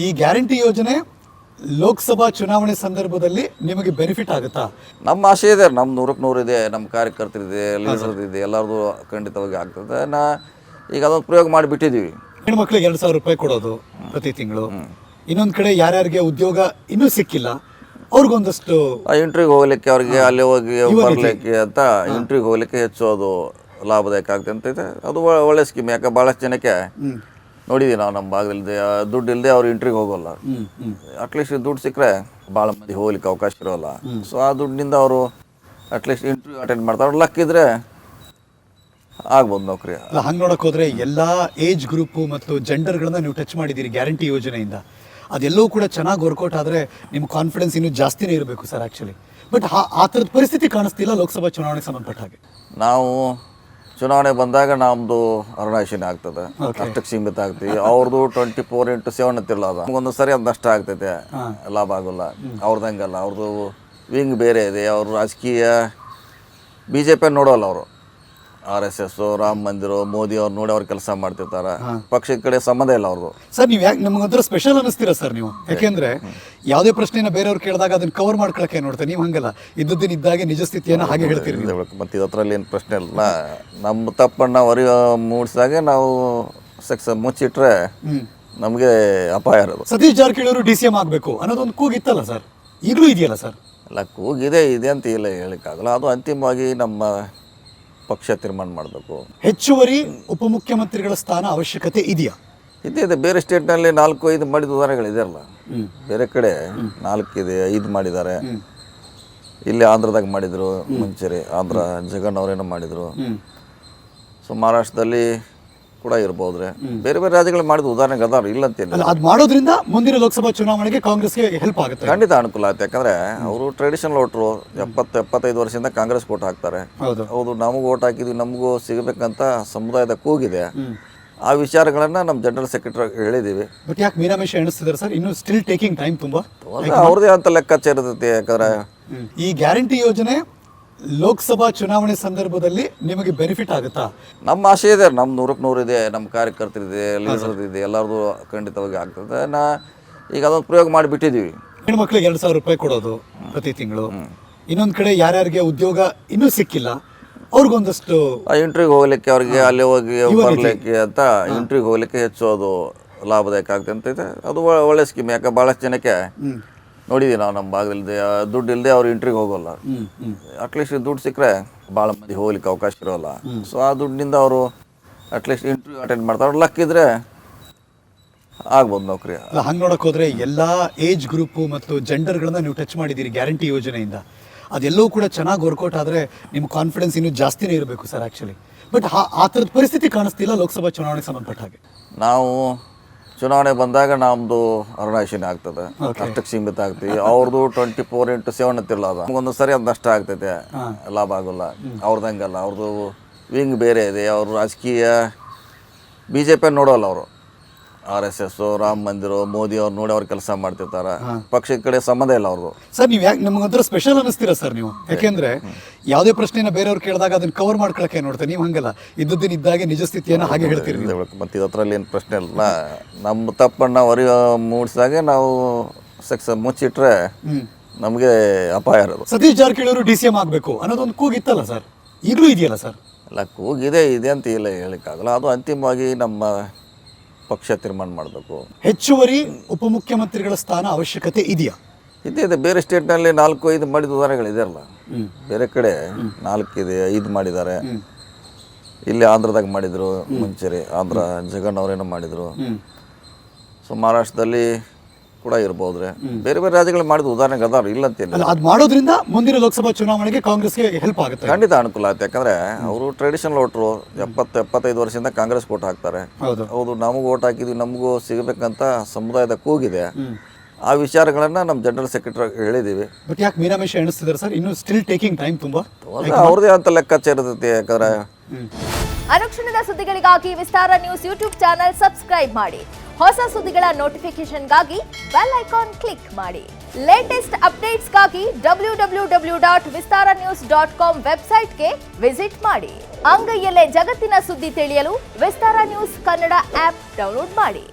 ಈ ಗ್ಯಾರಂಟಿ ಯೋಜನೆ ಲೋಕಸಭಾ ಚುನಾವಣೆ ಸಂದರ್ಭದಲ್ಲಿ ನಿಮಗೆ ಬೆನಿಫಿಟ್ ಆಗುತ್ತಾ? ನಮ್ಮ ಆಸೆ ಇದೆ, ನಮ್ಮ 100% ಇದೆ, ನಮ್ಮ ಕಾರ್ಯಕರ್ತರಿದೆ, ಲೀಡರ್ ಇದೆ, ಎಲ್ಲರದು ಖಂಡಿತವಾಗಿ ಆಗ್ತದೆ. ಈಗ ಅದೊಂದು ಪ್ರಯೋಗ ಮಾಡಿಬಿಟ್ಟಿದ್ದೀವಿ. ಹೆಣ್ಮಕ್ಳಿಗೆ 2,000 ರೂಪಾಯಿ ಕೊಡೋದು ಪ್ರತಿ ತಿಂಗಳು. ಇನ್ನೊಂದು ಕಡೆ ಯಾರ್ಯಾರಿಗೆ ಉದ್ಯೋಗ ಇನ್ನೂ ಸಿಕ್ಕಿಲ್ಲ ಅವ್ರಿಗೊಂದಷ್ಟು ಇಂಟ್ರಿಗೆ ಹೋಗ್ಲಿಕ್ಕೆ, ಅವ್ರಿಗೆ ಅಲ್ಲಿ ಹೋಗಿ ಬರಲಿಕ್ಕೆ ಅಂತ ಇಂಟ್ರಿಗೆ ಹೋಗ್ಲಿಕ್ಕೆ ಹೆಚ್ಚು ಅದು ಲಾಭದಾಯಕ ಆಗ್ತದೆ ಅಂತ ಇದೆ. ಅದು ಒಳ್ಳೆ ಸ್ಕೀಮ್. ಯಾಕೆ ಭಾಳಷ್ಟು ಜನಕ್ಕೆ ನೋಡಿದ್ದೀವಿ ನಾವು ನಮ್ಮ ಭಾಗದಲ್ಲಿ ದುಡ್ಡು ಇಲ್ಲದೆ ಅವ್ರು ಇಂಟ್ರಿಗೆ ಹೋಗೋಲ್ಲ. ಅಟ್ಲೀಸ್ಟ್ ದುಡ್ಡು ಸಿಕ್ಕರೆ ಭಾಳ ಮಂದಿ ಹೋಗ್ಲಿಕ್ಕೆ ಅವಕಾಶ ಇರೋಲ್ಲ. ಸೊ ಆ ದುಡ್ಡಿನಿಂದ ಅವರು ಅಟ್ಲೀಸ್ಟ್ ಇಂಟ್ರ್ಯೂ ಅಟೆಂಡ್ ಮಾಡ್ತಾರೆ. ಅವ್ರು ಲಕ್ ಇದ್ರೆ ಆಗ್ಬೋದು ನೌಕರಿ. ಹಂಗೆ ನೋಡಕ್ ಹೋದ್ರೆ ಎಲ್ಲ ಏಜ್ ಗ್ರೂಪು ಮತ್ತು ಜೆಂಡರ್ಗಳನ್ನ ನೀವು ಟಚ್ ಮಾಡಿದ್ದೀರಿ ಗ್ಯಾರಂಟಿ ಯೋಜನೆಯಿಂದ. ಅದೆಲ್ಲವೂ ಕೂಡ ಚೆನ್ನಾಗಿ ವರ್ಕೌಟ್ ಆದರೆ ನಿಮ್ಮ ಕಾನ್ಫಿಡೆನ್ಸ್ ಇನ್ನೂ ಜಾಸ್ತಿನೇ ಇರಬೇಕು ಸರ್ ಆ್ಯಕ್ಚುಲಿ. ಬಟ್ ಆ ಥರದ ಪರಿಸ್ಥಿತಿ ಕಾಣಿಸ್ತಿಲ್ಲ ಲೋಕಸಭಾ ಚುನಾವಣೆಗೆ ಸಂಬಂಧಪಟ್ಟ ಹಾಗೆ. ನಾವು ಚುನಾವಣೆ ಬಂದಾಗ ನಮ್ಮದು ಅರುಣಾಶಿನೇ ಆಗ್ತದೆ, ಅಷ್ಟಕ್ಕೆ ಸೀಮಿತ ಆಗ್ತೀವಿ. ಅವ್ರದ್ದು 24/7 ಅಂತಿರಲ್ಲ. ಅದು ನಮಗೊಂದು ಸರಿ ಅದು ನಷ್ಟ ಆಗ್ತೈತೆ, ಲಾಭ ಆಗೋಲ್ಲ. ಅವ್ರದ್ದಂಗಲ್ಲ, ಅವ್ರದ್ದು ವಿಂಗ್ ಬೇರೆ ಇದೆ. ಅವರು ರಾಜಕೀಯ BJP ನೋಡೋಲ್ಲ. ಅವರು RSS, ರಾಮ ಮಂದಿರ, ಮೋದಿ ಅವ್ರು ನೋಡಿ ಅವ್ರು ಕೆಲಸ ಮಾಡ್ತಿರ್ತಾರೆ. ಪಕ್ಷದ ಕಡೆ ಸಂಬಂಧ ಇಲ್ಲ ಅವ್ರದ್ದು. ಸರ್ ನೀವು ಯಾಕೆ ನಮಗೊಂಥರ ಸ್ಪೆಷಲ್ ಅನ್ನಿಸ್ತೀರಾ ಸರ್ ನೀವು? ಯಾಕೆಂದ್ರೆ ಯಾವುದೇ ಪ್ರಶ್ನೆನ ಬೇರೆಯವ್ರು ಕೇಳಿದಾಗ ಅದನ್ನ ಕವರ್ ಮಾಡ್ಕೊಳಕ್ಕೆ ನೋಡ್ತಾರೆ. ನೀವು ಹಂಗಲ್ಲ, ಇದ್ದದ್ದಿನ ಇದ್ದಾಗೆ ನಿಜ ಸ್ಥಿತಿಯನ್ನು ಹಾಗೆ ಹೇಳ್ತೀರಿ. ಮತ್ತು ಇದರಲ್ಲಿ ಏನು ಪ್ರಶ್ನೆ ಇಲ್ಲ. ನಮ್ಮ ತಪ್ಪನ್ನು ಹೊರಗೆ ಮೂಡಿಸಿದಾಗೆ ನಾವು ಮುಚ್ಚಿಟ್ರೆ ನಮಗೆ ಅಪಾಯ ಇರೋದು. ಸತೀಶ್ ಜಾರಕಿಹೊಳಿ ಅವರು DCM ಆಗಬೇಕು ಅನ್ನೋದೊಂದು ಕೂಗಿತ್ತಲ್ಲ ಸರ್, ಈಗಲೂ ಇದೆಯಲ್ಲ ಸರ್? ಅಲ್ಲ, ಕೂಗಿದೆ ಇದೆ ಅಂತ ಇಲ್ಲ ಹೇಳಿಕ್ಕಾಗಲ್ಲ. ಅದು ಅಂತಿಮವಾಗಿ ನಮ್ಮ ಪಕ್ಷ ತೀರ್ಮಾನ ಮಾಡಬೇಕು. ಹೆಚ್ಚುವರಿ ಉಪಮುಖ್ಯಮಂತ್ರಿಗಳ ಸ್ಥಾನ ಅವಶ್ಯಕತೆ ಇದೆಯಾ? ಇದೆ. ಬೇರೆ ಸ್ಟೇಟ್ನಲ್ಲಿ 4-5 ಮಾಡಿದ ಉದಾಹರಣೆಗಳಿದೆಯಲ್ಲ. ಬೇರೆ ಕಡೆ 4 ಇದೆ, 5 ಮಾಡಿದ್ದಾರೆ. ಇಲ್ಲಿ ಆಂಧ್ರದಾಗ ಮಾಡಿದರು ಮುಂಚೆ, ಆಂಧ್ರ ಜಗನ್ ಅವರೇನೋ ಮಾಡಿದರು. ಸೊ ಮಹಾರಾಷ್ಟ್ರದಲ್ಲಿ ಕೂಡ ಇರ್ಬೋದ್ರೆ. ಬೇರೆ ಬೇರೆ ರಾಜ್ಯಗಳು ಮಾಡಿದ ಉದಾಹರಣೆಗೆ ಅದಾರ, ಇಲ್ಲ ಅಂತೇನಿಲ್ಲ. ಅದು ಮಾಡೋದ್ರಿಂದ ಮುಂದಿನ ಲೋಕಸಭಾ ಚುನಾವಣೆಗೆ ಕಾಂಗ್ರೆಸ್ಗೆ ಹೆಲ್ಪ್ ಆಗುತ್ತೆ. ಖಂಡಿತ ಅನುಕೂಲ ಆಗುತ್ತೆ. ಯಾಕಂದ್ರೆ ಅವರು ಟ್ರೆಡಿಷನಲ್ ವೋಟ್ರು, 70-75 ವರ್ಷದಿಂದ ಕಾಂಗ್ರೆಸ್ ಓಟ್ ಹಾಕ್ತಾರೆ. ಹೌದು, ನಮಗೂ ಓಟ್ ಹಾಕಿದ್ವಿ, ನಮಗೂ ಸಿಗಬೇಕಂತ ಸಮುದಾಯದ ಕೂಗಿದೆ. ಆ ವಿಚಾರಗಳನ್ನ ನಮ್ಮ ಜನರಲ್ ಸೆಕ್ರೆಟರಿ ಹೇಳಿದೀವಿ. ಬಟ್ ಯಾಕೆ ಮೀನಾಮೇಶ ಎಣಿಸ್ತಿದ್ದಾರೆ ಸರ್? ಇನ್ನು ಸ್ಟಿಲ್ ಟೇಕಿಂಗ್ ಟೈಮ್ ತುಂಬಾ. ಅವ್ರದೇ ಅಂತ ಲೆಕ್ಕಾಚಾರ ಇರ್ತೈತಿ. ಯಾಕಂದ್ರೆ ಈ ಗ್ಯಾರಂಟಿ ಯೋಜನೆ ಲೋಕಸಭಾ ಚುನಾವಣೆ ಸಂದರ್ಭದಲ್ಲಿ ನಿಮಗೆ ಬೆನಿಫಿಟ್ ಆಗುತ್ತಾ? ನಮ್ಮ ಆಸೆ ಇದೆ, ನಮ್ಮ 100% ಇದೆ, ನಮ್ಮ ಕಾರ್ಯಕರ್ತರಿದೆ, ಲೀಡರ್ ಇದೆ, ಎಲ್ಲರದು ಖಂಡಿತವಾಗಿ ಆಗ್ತದೆ. ಈಗ ಅದೊಂದು ಪ್ರಯೋಗ ಮಾಡಿಬಿಟ್ಟಿದ್ದೀವಿ. ಹೆಣ್ಮಕ್ಳಿಗೆ 2,000 ರೂಪಾಯಿ ಕೊಡೋದು ಪ್ರತಿ ತಿಂಗಳು. ಇನ್ನೊಂದು ಕಡೆ ಯಾರ್ಯಾರಿಗೆ ಉದ್ಯೋಗ ಇನ್ನೂ ಸಿಕ್ಕಿಲ್ಲ ಅವ್ರಿಗೊಂದಷ್ಟು ಇಂಟ್ರಿಗೆ ಹೋಗ್ಲಿಕ್ಕೆ, ಅವ್ರಿಗೆ ಅಲ್ಲಿ ಹೋಗಿ ಬರಲಿಕ್ಕೆ ಅಂತ ಇಂಟ್ರಿಗೆ ಹೋಗ್ಲಿಕ್ಕೆ ಹೆಚ್ಚು ಅದು ಲಾಭದಾಯಕ ಆಗ್ತದೆ ಅಂತ ಇದೆ. ಅದು ಒಳ್ಳೆ ಸ್ಕೀಮ್. ಯಾಕೆ ಭಾಳಷ್ಟು ಜನಕ್ಕೆ ನೋಡಿದ್ದೀವಿ ನಾವು ನಮ್ಮ ಭಾಗದಲ್ಲಿ ದುಡ್ಡು ಇಲ್ಲದೆ ಅವ್ರು ಇಂಟ್ರಿಗೆ ಹೋಗೋಲ್ಲ. ಅಟ್ಲೀಸ್ಟ್ ದುಡ್ಡು ಸಿಕ್ಕರೆ ಭಾಳ ಮಂದಿ ಹೋಗ್ಲಿಕ್ಕೆ ಅವಕಾಶ ಇರೋಲ್ಲ. ಸೊ ಆ ದುಡ್ಡಿನಿಂದ ಅವರು ಅಟ್ಲೀಸ್ಟ್ ಇಂಟ್ರ್ಯೂ ಅಟೆಂಡ್ ಮಾಡ್ತಾರೆ. ಅವ್ರು ಲಕ್ ಇದ್ರೆ ಆಗ್ಬೋದು ನೌಕರಿ. ಹಂಗೆ ನೋಡಕ್ ಹೋದ್ರೆ ಎಲ್ಲ ಏಜ್ ಗ್ರೂಪು ಮತ್ತು ಜೆಂಡರ್ಗಳನ್ನ ನೀವು ಟಚ್ ಮಾಡಿದ್ದೀರಿ ಗ್ಯಾರಂಟಿ ಯೋಜನೆಯಿಂದ. ಅದೆಲ್ಲವೂ ಕೂಡ ಚೆನ್ನಾಗಿ ವರ್ಕೌಟ್ ಆದರೆ ನಿಮ್ಮ ಕಾನ್ಫಿಡೆನ್ಸ್ ಇನ್ನೂ ಜಾಸ್ತಿನೇ ಇರಬೇಕು ಸರ್ ಆ್ಯಕ್ಚುಲಿ. ಬಟ್ ಆ ಥರದ ಪರಿಸ್ಥಿತಿ ಕಾಣಿಸ್ತಿಲ್ಲ ಲೋಕಸಭಾ ಚುನಾವಣೆಗೆ ಸಂಬಂಧಪಟ್ಟ ಹಾಗೆ. ನಾವು ಚುನಾವಣೆ ಬಂದಾಗ ನಮ್ಮದು ಅರುಣಾಶಿನೇ ಆಗ್ತದೆ, ಅಷ್ಟಕ್ಕೆ ಸೀಮಿತ ಆಗ್ತೀವಿ. ಅವ್ರದ್ದು 24/7 ಅಂತಿರಲ್ಲ. ಅದು ನಮಗೊಂದು ಸರಿ ಅದು ನಷ್ಟ ಆಗ್ತೈತೆ, ಲಾಭ ಆಗೋಲ್ಲ. ಅವ್ರದ್ದಂಗಲ್ಲ, ಅವ್ರದ್ದು ವಿಂಗ್ ಬೇರೆ ಇದೆ. ಅವರು ರಾಜಕೀಯ BJP ನೋಡೋಲ್ಲ. ಅವರು RSS, ರಾಮ ಮಂದಿರ, ಮೋದಿ ಅವ್ರು ನೋಡಿ ಅವ್ರು ಕೆಲಸ ಮಾಡ್ತಿರ್ತಾರೆ. ಪಕ್ಷದ ಕಡೆ ಸಂಬಂಧ ಇಲ್ಲ ಅವ್ರದ್ದು. ಸರ್ ನೀವು ಯಾಕೆ ನಮಗೊಂಥರ ಸ್ಪೆಷಲ್ ಅನ್ನಿಸ್ತೀರಾ ಸರ್ ನೀವು? ಯಾಕೆಂದ್ರೆ ಯಾವುದೇ ಪ್ರಶ್ನೆನ ಬೇರೆಯವ್ರು ಕೇಳಿದಾಗ ಅದನ್ನ ಕವರ್ ಮಾಡ್ಕೊಳಕ್ಕೆ ನೋಡ್ತಾರೆ. ನೀವು ಹಂಗಲ್ಲ, ಇದ್ದದ್ದಿನ ಇದ್ದಾಗೆ ನಿಜ ಸ್ಥಿತಿಯನ್ನು ಹಾಗೆ ಹೇಳ್ತೀರಿ. ಮತ್ತು ಇದರಲ್ಲಿ ಏನು ಪ್ರಶ್ನೆ ಇಲ್ಲ. ನಮ್ಮ ತಪ್ಪನ್ನು ಹೊರಗೆ ಮೂಡಿಸಿದಾಗೆ ನಾವು ಮುಚ್ಚಿಟ್ರೆ ನಮಗೆ ಅಪಾಯ ಇರೋದು. ಸತೀಶ್ ಜಾರಕಿಹೊಳಿ ಅವರು DCM ಆಗಬೇಕು ಅನ್ನೋದೊಂದು ಕೂಗಿತ್ತಲ್ಲ ಸರ್, ಈಗಲೂ ಇದೆಯಲ್ಲ ಸರ್? ಅಲ್ಲ, ಕೂಗಿದೆ ಅಂತ ಇಲ್ಲ ಹೇಳಿಕ್ಕಾಗಲ್ಲ. ಅದು ಅಂತಿಮವಾಗಿ ನಮ್ಮ ಪಕ್ಷ ತೀರ್ಮಾನ ಮಾಡಬೇಕು. ಹೆಚ್ಚುವರಿ ಉಪಮುಖ್ಯಮಂತ್ರಿಗಳ ಸ್ಥಾನ ಅವಶ್ಯಕತೆ ಇದೆಯಾ? ಇದೆ. ಬೇರೆ ಸ್ಟೇಟ್ನಲ್ಲಿ 4-5 ಮಾಡಿದ ಉದಾಹರಣೆಗಳಿದೆಯಲ್ಲ. ಬೇರೆ ಕಡೆ 4 ಇದೆ, 5 ಮಾಡಿದ್ದಾರೆ. ಇಲ್ಲಿ ಆಂಧ್ರದಾಗ ಮಾಡಿದರು ಮುಂಚೆ, ಆಂಧ್ರ ಜಗನ್ ಅವರೇನೋ ಮಾಡಿದರು. ಸೊ ಮಹಾರಾಷ್ಟ್ರದಲ್ಲಿ ಕೂಡ ಇರ್ಬೋದ್ರೆ. ಬೇರೆ ಬೇರೆ ರಾಜ್ಯಗಳು ಮಾಡಿದ ಉದಾಹರಣೆಗೆ ಅದಾರ, ಇಲ್ಲ ಅಂತೇನಿಲ್ಲ. ಅದು ಮಾಡೋದ್ರಿಂದ ಮುಂದಿನ ಲೋಕಸಭಾ ಚುನಾವಣೆಗೆ ಕಾಂಗ್ರೆಸ್ಗೆ ಹೆಲ್ಪ್ ಆಗುತ್ತೆ. ಖಂಡಿತ ಅನುಕೂಲ ಆಗುತ್ತೆ. ಯಾಕಂದ್ರೆ ಅವರು ಟ್ರೆಡಿಷನಲ್ ವೋಟ್ರು, 70-75 ವರ್ಷದಿಂದ ಕಾಂಗ್ರೆಸ್ ಓಟ್ ಹಾಕ್ತಾರೆ. ಹೌದು, ನಮಗೂ ಓಟ್ ಹಾಕಿದ್ವಿ, ನಮಗೂ ಸಿಗಬೇಕಂತ ಸಮುದಾಯದ ಕೂಗಿದೆ. ಆ ವಿಚಾರಗಳನ್ನ ನಮ್ಮ ಜನರಲ್ ಸೆಕ್ರೆಟರಿ ಹೇಳಿದೀವಿ. ಬಟ್ ಯಾಕೆ ಮೀನಾಮೇಶ ಎಣಿಸ್ತಿದ್ದಾರೆ ಸರ್? ಇನ್ನು ಸ್ಟಿಲ್ ಟೇಕಿಂಗ್ ಟೈಮ್ ತುಂಬಾ. ಅವ್ರದೇ ಅಂತ ಲೆಕ್ಕಾಚಾರ ಇರ್ತೈತಿ. ಯಾಕಂದ್ರೆ ಅನುಕ್ಷಣದ ಸುದ್ದಿಗಳಿಗಾಗಿ ವಿಸ್ತಾರ ನ್ಯೂಸ್ ಯೂಟ್ಯೂಬ್ ಚಾನೆಲ್ ಸಬ್ಸ್ಕ್ರೈಬ್ ಮಾಡಿ. ಹೊಸ ಸುದ್ದಿಗಳ ನೋಟಿಫಿಕೇಶನ್ಗಾಗಿ ಬೆಲ್ ಐಕಾನ್ ಕ್ಲಿಕ್ ಮಾಡಿ. ಲೇಟೆಸ್ಟ್ ಅಪ್ಡೇಟ್ಸ್ಗಾಗಿ www.vistaranews.com ವೆಬ್ಸೈಟ್ಗೆ ವಿಸಿಟ್ ಮಾಡಿ. ಅಂಗೈಯಲ್ಲೇ ಜಗತ್ತಿನ ಸುದ್ದಿ ತಿಳಿಯಲು ವಿಸ್ತಾರ ನ್ಯೂಸ್ ಕನ್ನಡ ಆಪ್ ಡೌನ್ಲೋಡ್ ಮಾಡಿ.